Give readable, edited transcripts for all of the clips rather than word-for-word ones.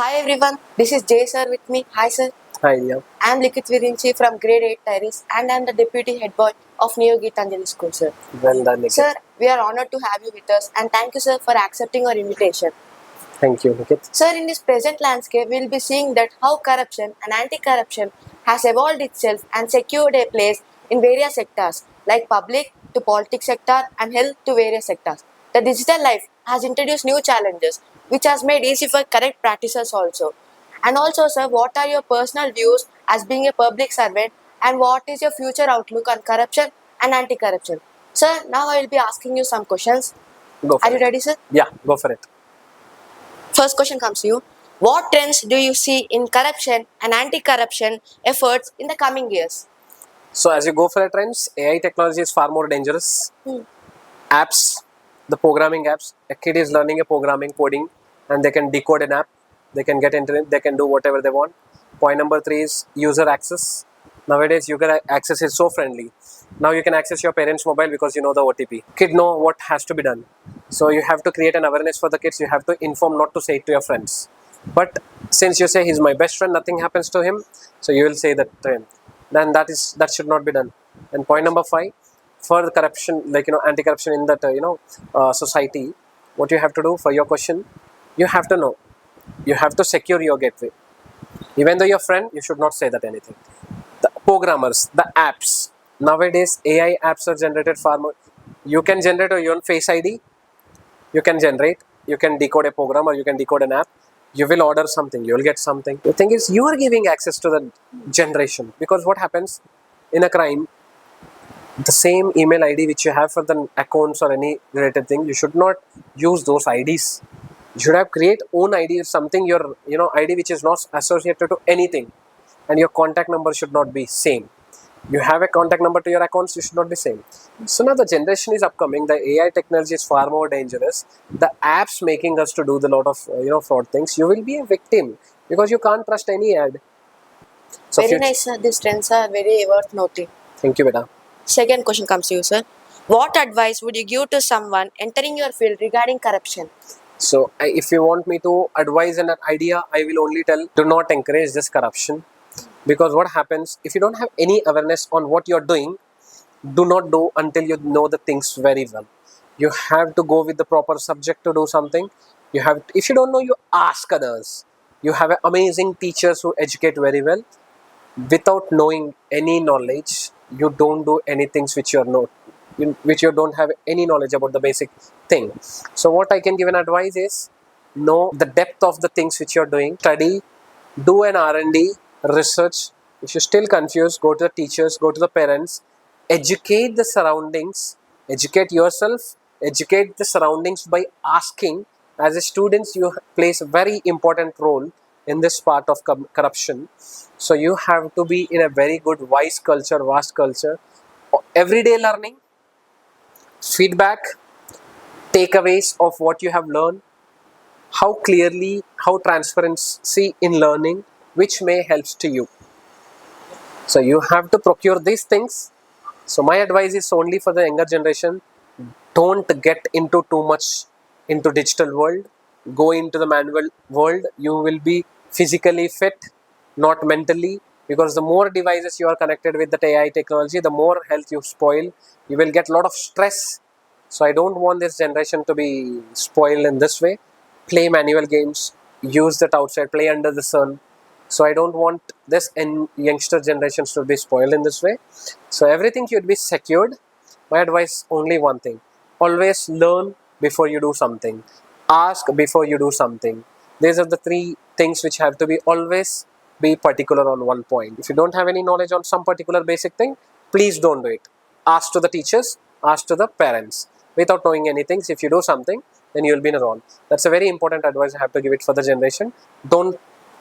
Hi everyone, this is Jay sir with me. Hi sir. Hi, yeah. I am Likit Virinchi from grade 8 Terrace and I am the deputy head boy of New Geetanjali school sir. Well done, Nikit. Sir, we are honored to have you with us and thank you sir for accepting our invitation. Thank you, Nikit. Sir, in this present landscape, we will be seeing that how corruption and anti-corruption has evolved itself and secured a place in various sectors like public to politics sector and health to various sectors. The digital life has introduced new challenges which has made easy for correct practices also. And also, sir, what are your personal views as being a public servant and what is your future outlook on corruption and anti-corruption? Sir, now I will be asking you some questions. Go for Are you it. ready, sir? Yeah, go for it. First question comes to you. What trends do you see in corruption and anti-corruption efforts in the coming years? So, as you go for the trends, AI technology is far more dangerous. Hmm. Apps, the programming apps, a kid is learning a programming coding and they can decode an app, they can get internet, they can do whatever they want. Point number 3 is user access. Nowadays, user access is so friendly. Now you can access your parents' mobile because you know the OTP. Kid know what has to be done. So you have to create an awareness for the kids. You have to inform not to say it to your friends. But since you say he's my best friend, nothing happens to him, so you will say that to him. Then that should not be done. And point number 5, for the corruption, like anti-corruption in that society, what you have to do for your question, you have to know, you have to secure your gateway. Even though your friend, you should not say that anything. The programmers, the apps. Nowadays, AI apps are generated far more. You can generate your own face ID. You can generate. You can decode a program or you can decode an app. You will order something. You will get something. The thing is, you are giving access to the generation, because what happens in a crime, the same email ID which you have for the accounts or any related thing, you should not use those IDs. You should have create own ID or something, your ID which is not associated to anything, and your contact number should not be same. You have a contact number to your accounts, you should not be same. So now the generation is upcoming, the AI technology is far more dangerous. The apps making us to do the lot of fraud things. You will be a victim because you can't trust any ad. So Very nice, sir. These trends are very worth noting. Thank you, beta. Second question comes to you, sir. What advice would you give to someone entering your field regarding corruption? So if you want me to advise an idea, I will only tell, do not encourage this corruption. Because what happens, if you don't have any awareness on what you're doing, do not do until you know the things very well. You have to go with the proper subject to do something. You have to, if you don't know, you ask others. You have amazing teachers who educate very well. Without knowing any knowledge, you don't do anything which you're not, which you don't have any knowledge about the basic thing. So what I can give an advice is, know the depth of the things which you're doing. Study, do an R&D, research. If you're still confused, go to the teachers, go to the parents, educate the surroundings, educate yourself, educate the surroundings by asking. As a student, you plays a very important role in this part of corruption. So you have to be in a very good wise culture, vast culture, everyday learning, feedback, takeaways of what you have learned, how clearly, how transparency in learning, which may helps to you. So you have to procure these things. So my advice is only for the younger generation, don't get into too much into digital world, go into the manual world. You will be physically fit, not mentally, because the more devices you are connected with the AI technology, the more health you spoil. You will get a lot of stress. So I don't want this generation to be spoiled in this way. Play manual games, use that outside, play under the sun. So I don't want this youngster generations to be spoiled in this way. So everything should be secured. My advice only one thing: always learn before you do something. Ask before you do something. These are the 3 things which have to be always be particular on one point. If you don't have any knowledge on some particular basic thing, please don't do it. Ask to the teachers, ask to the parents. Without knowing anything, if you do something, then you will be in a wrong. That's a very important advice I have to give it for the generation. Don't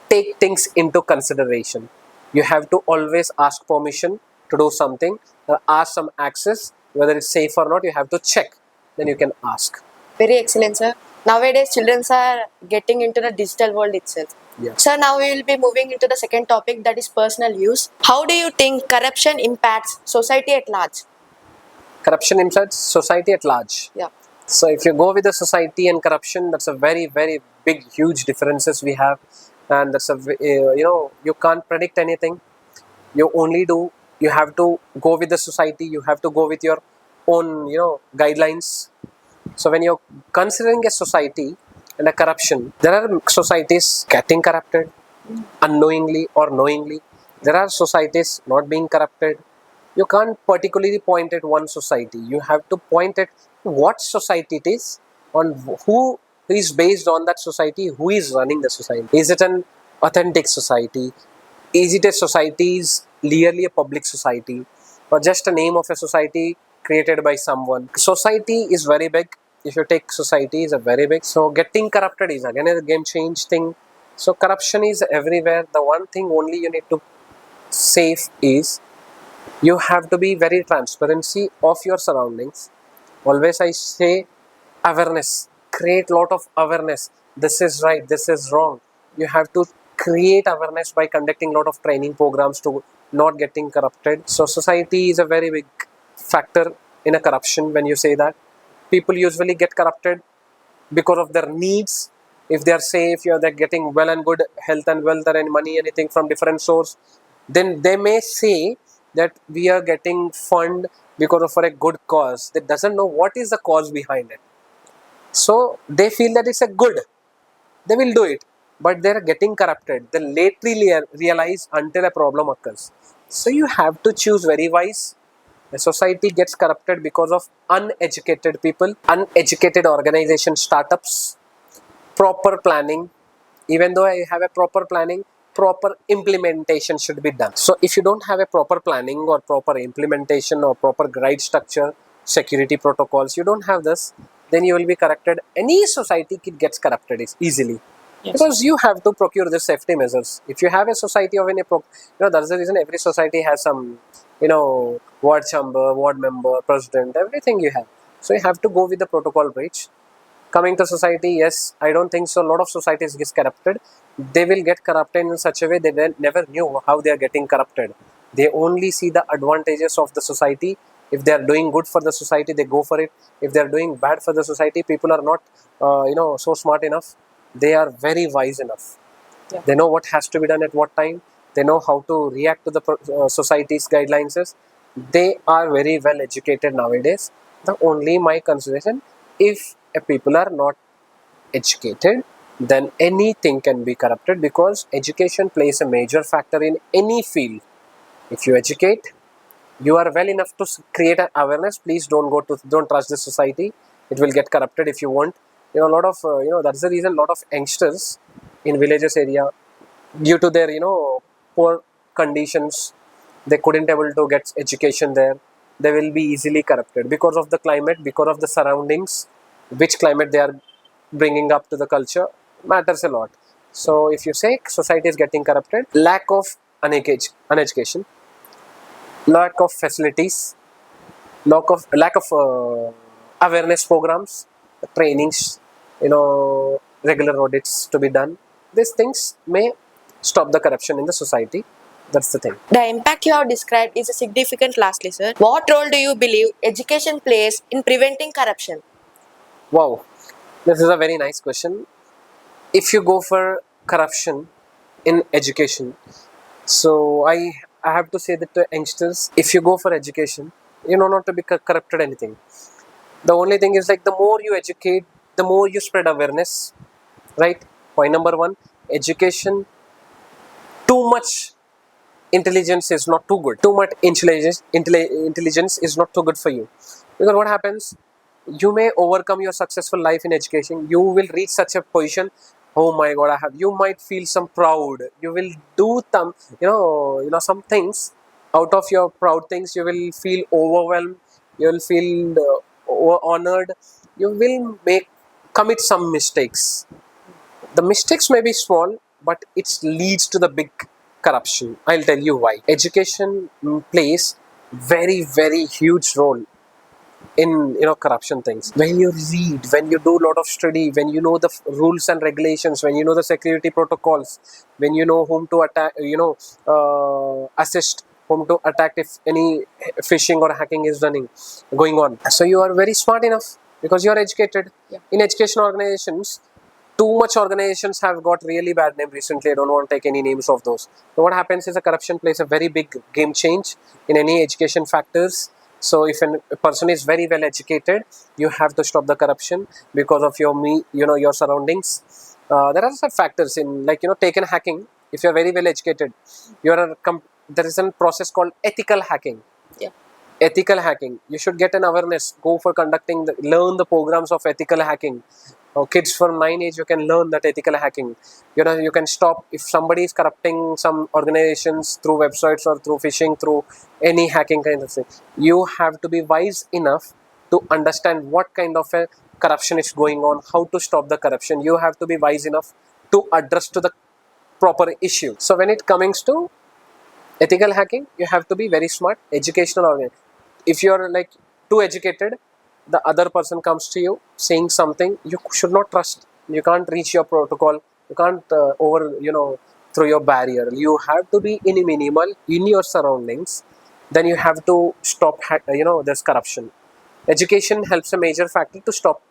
take things into consideration. You have to always ask permission to do something, ask some access, whether it's safe or not, you have to check. Then you can ask. Very excellent, sir. Nowadays, children are getting into the digital world itself. Yeah. Sir, now we will be moving into the second topic, that is personal use. How do you think corruption impacts society at large? Corruption impacts society at large. Yeah. So if you go with the society and corruption, that's a very, very big, huge differences we have. and that's you can't predict anything. You have to go with the society, you have to go with your own guidelines. So when you're considering a society and a corruption, there are societies getting corrupted unknowingly or knowingly. There are societies not being corrupted. You can't particularly point at one society. You have to point at what society it is, on who is based on that society, who is running the society. Is it an authentic society? Is it a society is clearly a public society, or just a name of a society created by someone? Society is very big. If you take society is a very big. So getting corrupted is again a game change thing. So corruption is everywhere. The one thing only you need to save is you have to be very transparency of your surroundings. Always I say awareness. Create lot of awareness. This is right, this is wrong. You have to create awareness by conducting lot of training programs to not getting corrupted. So society is a very big factor in a corruption. When you say that, people usually get corrupted because of their needs. If they are safe, they're getting well and good health and wealth and money, anything from different source, then they may say that we are getting fund because of for a good cause. They doesn't know what is the cause behind it. So they feel that it's a good, they will do it, but they're getting corrupted. They lately realize until a problem occurs. So you have to choose very wise. The society gets corrupted because of uneducated people, uneducated organization, startups, proper planning. Even though I have a proper planning, proper implementation should be done. So if you don't have a proper planning or proper implementation or proper guide structure, security protocols, you don't have this, then you will be corrupted. Any society gets corrupted easily. Yes. Because you have to procure the safety measures. If you have a society of any, that's the reason every society has some, ward chamber, ward member, president, everything you have. So you have to go with the protocol breach. Coming to society, yes, I don't think so. A lot of societies get corrupted. They will get corrupted in such a way they never knew how they are getting corrupted. They only see the advantages of the society. If they are doing good for the society, they go for it. If they are doing bad for the society, people are not, so smart enough. They are very wise enough. Yeah. They know what has to be done at what time. They know how to react to the society's guidelines. They are very well educated nowadays. The only my consideration, if people are not educated, then anything can be corrupted, because education plays a major factor in any field. If you educate, you are well enough to create an awareness. Please don't trust this society. It will get corrupted if you want. A lot of that's the reason a lot of youngsters in villages area, due to their poor conditions, they couldn't able to get education there. They will be easily corrupted because of the climate, because of the surroundings. Which climate they are bringing up to the culture matters a lot. So if you say society is getting corrupted, lack of uneducation, lack of facilities, lack of awareness programs, trainings, regular audits to be done. These things may stop the corruption in the society. That's the thing. The impact you have described is a significant. Lastly, sir, what role do you believe education plays in preventing corruption? Wow, this is a very nice question. If you go for corruption in education, so I have to say that to youngsters, if you go for education, not to be corrupted anything. The only thing is, like, the more you educate, the more you spread awareness, right? Point number one, education. Too much intelligence is not too good. Too much intelligence is not too good for you. Because what happens, you may overcome your successful life in education. You will reach such a position. Oh my God, you might feel some proud. You will do some, some things. Out of your proud things, you will feel overwhelmed. You will feel honored. You will commit some mistakes. The mistakes may be small, but it leads to the big corruption. I'll tell you why. Education plays very, very huge role in corruption things. When you read, when you do a lot of study, when you know the rules and regulations, when you know the security protocols, when you know whom to attack, assist, whom to attack if any phishing or hacking is going on. So you are very smart enough because you are educated. Yeah. In education organizations, too much organizations have got really bad name recently. I don't want to take any names of those. So what happens is a corruption plays a very big game change in any education factors. So if a person is very well educated, you have to stop the corruption because of your surroundings. There are some factors in, like, taken hacking. If you're very well educated, there is a process called ethical hacking. Yeah. Ethical hacking, you should get an awareness, go for learn the programs of ethical hacking. Kids from 9 age, you can learn that ethical hacking. You can stop if somebody is corrupting some organizations through websites or through phishing, through any hacking kind of thing. You have to be wise enough to understand what kind of a corruption is going on, how to stop the corruption. You have to be wise enough to address to the proper issue. So when it comes to ethical hacking, you have to be very smart, educational oriented. If you're like too educated, the other person comes to you saying something, you should not trust. You can't reach your protocol. You can't through your barrier. You have to be in minimal in your surroundings. Then you have to stop this corruption. Education helps a major factor to stop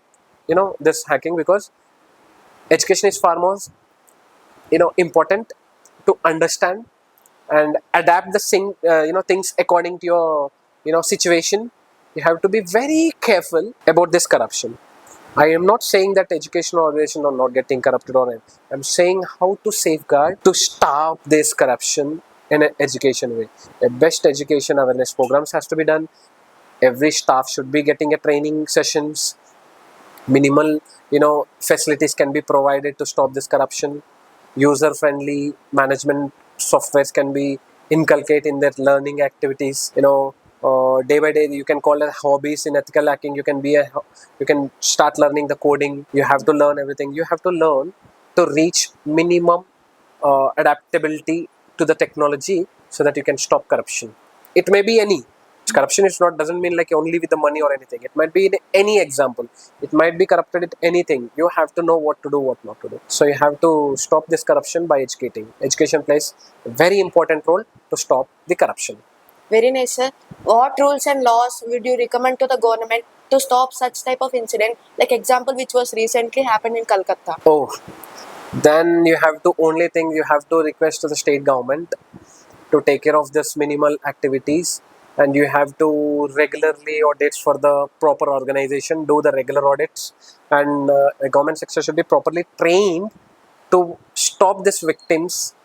this hacking, because education is far more important to understand and adapt things according to your situation. You have to be very careful about this corruption. I am not saying that educational organizations are not getting corrupted or anything. I'm saying how to safeguard to stop this corruption in an education way. The best education awareness programs has to be done. Every staff should be getting a training sessions. Minimal facilities can be provided to stop this corruption. User friendly management softwares can be inculcated in their learning activities. Day by day, you can call it hobbies in ethical hacking. You can start learning the coding. You have to learn everything. You have to learn to reach minimum adaptability to the technology, so that you can stop corruption. It may be any corruption. Is not doesn't mean like only with the money or anything. It might be in any example. It might be corrupted at anything. You have to know what to do, what not to do. So you have to stop this corruption by educating. Education plays a very important role to stop the corruption. Very nice, sir. What rules and laws would you recommend to the government to stop such type of incident? Like example, which was recently happened in Calcutta. Oh, then you have to only thing you have to request to the state government to take care of this minimal activities, and you have to regularly audits for the proper organization, do the regular audits, and the government sector should be properly trained to stop these victims,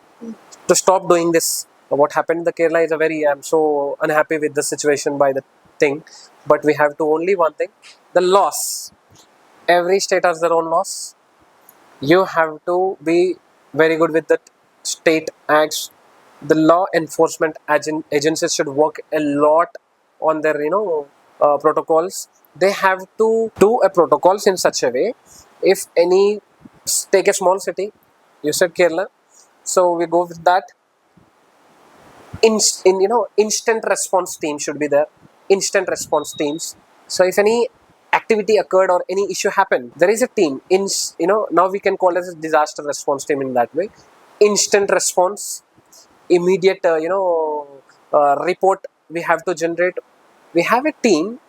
to stop doing this. What happened in the Kerala is I'm so unhappy with the situation by the thing, but we have to only one thing, the laws. Every state has their own laws. You have to be very good with the state acts. The law enforcement agencies should work a lot on their protocols. They have to do a protocols in such a way. If any, take a small city, you said Kerala, so we go with that. Instant response team should be there. Instant response teams. So if any activity occurred or any issue happened, there is a team now we can call it a disaster response team in that way. Instant response, immediate report we have to generate. We have a team,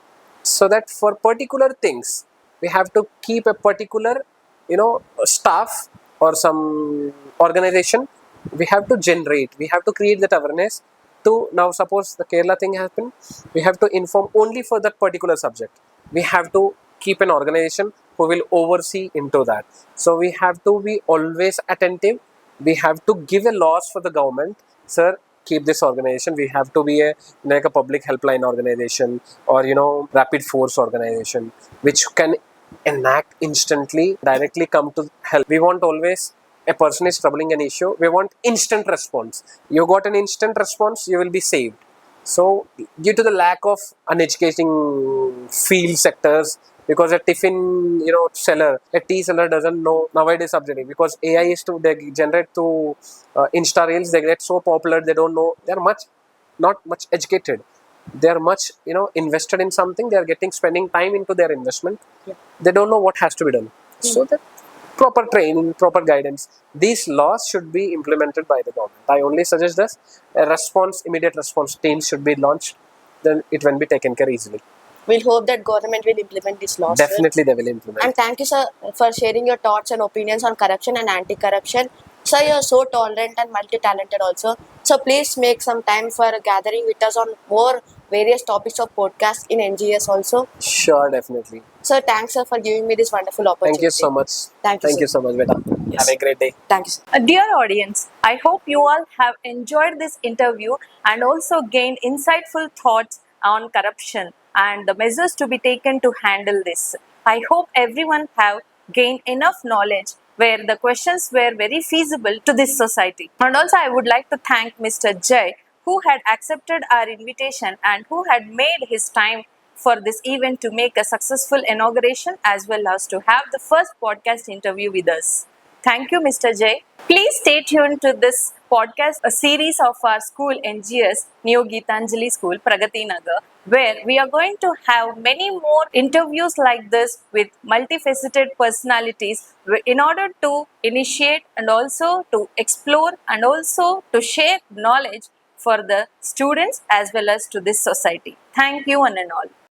so that for particular things we have to keep a particular staff or some organization. We have to generate, we have to create that awareness to, now suppose the Kerala thing happened, we have to inform only for that particular subject. We have to keep an organization who will oversee into that. So we have to be always attentive. We have to give a laws for the government, sir, keep this organization. We have to be like a public helpline organization, or rapid force organization, which can enact instantly, directly come to help. We want always, a person is troubling an issue, we want instant response. You got an instant response, you will be saved. So due to the lack of uneducating field sectors, because a tiffin seller, a tea seller doesn't know nowadays subject, because AI is to, they generate to Insta reels, they get so popular, they don't know, they're not much educated. They are much invested in something, they are spending time into their investment. Yeah. They don't know what has to be done. So that proper training, proper guidance, these laws should be implemented by the government. I only suggest this, immediate response teams should be launched, then it will be taken care easily. We'll hope that government will implement this law, sir. Definitely they will implement. And thank you, sir, for sharing your thoughts and opinions on corruption and anti-corruption. Sir, you're so tolerant and multi-talented also. So please make some time for gathering with us on more various topics of podcast in NGS also. Sure, definitely. So thanks, sir, for giving me this wonderful opportunity. Thank you so much. Thank you, Thank sir. you so much, beta. Yes. Have a great day. Thank you, sir. Dear audience, I hope you all have enjoyed this interview and also gained insightful thoughts on corruption and the measures to be taken to handle this. I hope everyone have gained enough knowledge where the questions were very feasible to this society. And also I would like to thank Mr. Jay who had accepted our invitation and who had made his time for this event to make a successful inauguration as well as to have the first podcast interview with us. Thank you, Mr. Jay. Please stay tuned to this podcast, a series of our school NGS, New Geetanjali School, Pragati Nagar, where we are going to have many more interviews like this with multifaceted personalities in order to initiate and also to explore and also to share knowledge for the students as well as to this society. Thank you one and all.